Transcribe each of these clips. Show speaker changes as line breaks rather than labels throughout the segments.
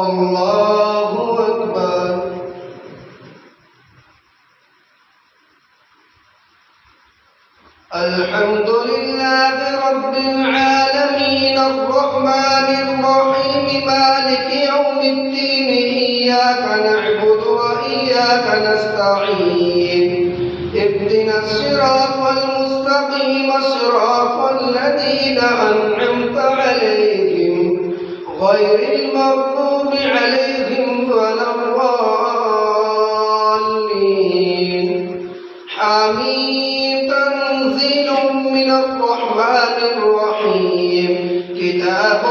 الله أكبر. الحمد لله رب العالمين الرحمن الرحيم مالك يوم الدين إياك نعبد وإياك نستعين اهدنا الصراط المستقيم صراط الذين أنعمت عليهم غير المغضوب عليهم ولا الضالين. حميم تنزيل من الرحمن الرحيم كتاب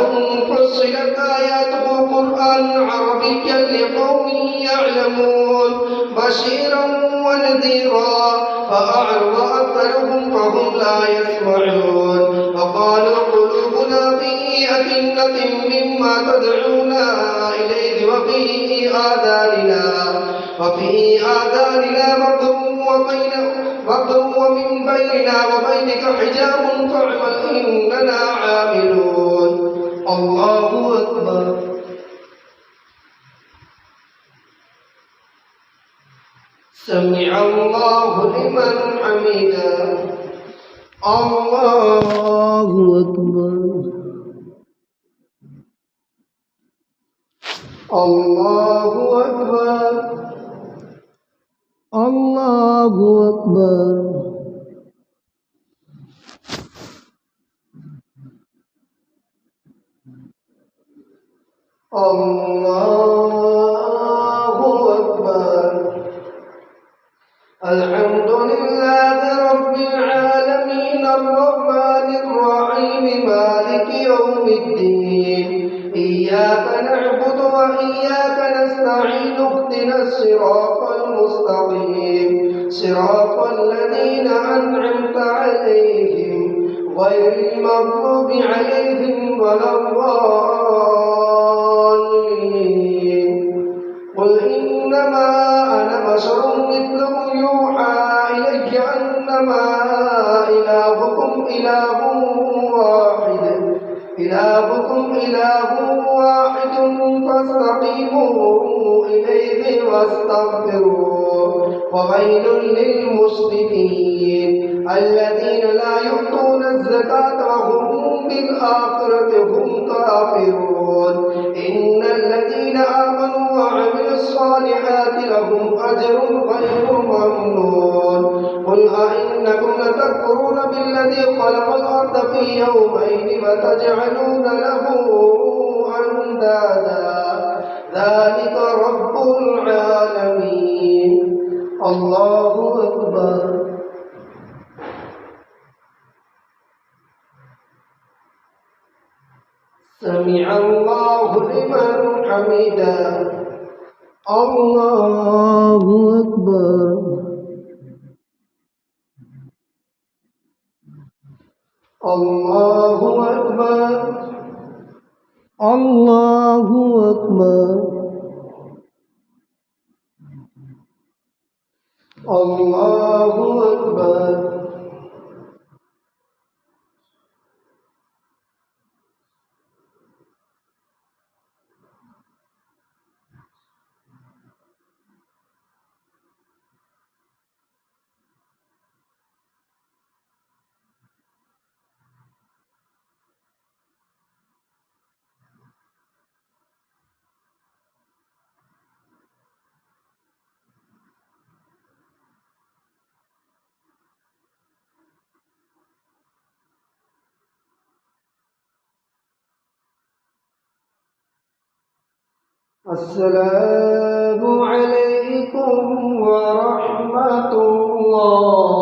فصلت آياته قرآنا عربيا لقوم يعلمون بشيرا ونذيرا فأعرض أكثرهم فهم لا يسمعون وقالوا قلوبنا في أكنة مما تدعونا إليه وفي آذاننا وقر ومن بيننا وبينك حجاب فاعمل إننا عاملون. الله أكبر. سمع الله لمن حمده. الله أكبر. الله أكبر. الله أكبر. الله أكبر. الحمد لله رب العالمين الرحمن الرحيم مالك يوم الدين إياك نعبد وإياك نستعين اهدنا الصراط المستقيم صراط الذين أنعمت عليهم غير المغضوب عليهم ولا الضالين. قل إنما أنا بشر مثلكم يوحى إلي أنما إلهكم إله واحد فاستقيموا إليه واستغفروه. وويل للمشركين الذين لا يؤتون الزكاة وهم بالآخرة هم كافرون. إن الذين آمنوا وعملوا الصالحات لهم أجر غير ممنون. قل أئنكم لتكفرون بالذي خلق الأرض في يومين وتجعلون له أندادا ذلك رب العالمين. الله أكبر. سمع الله لمن حمده. الله أكبر. الله أكبر. الله أكبر. الله أكبر. السلام عليكم ورحمة الله.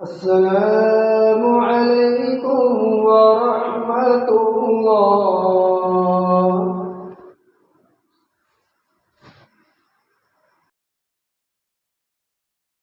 السلام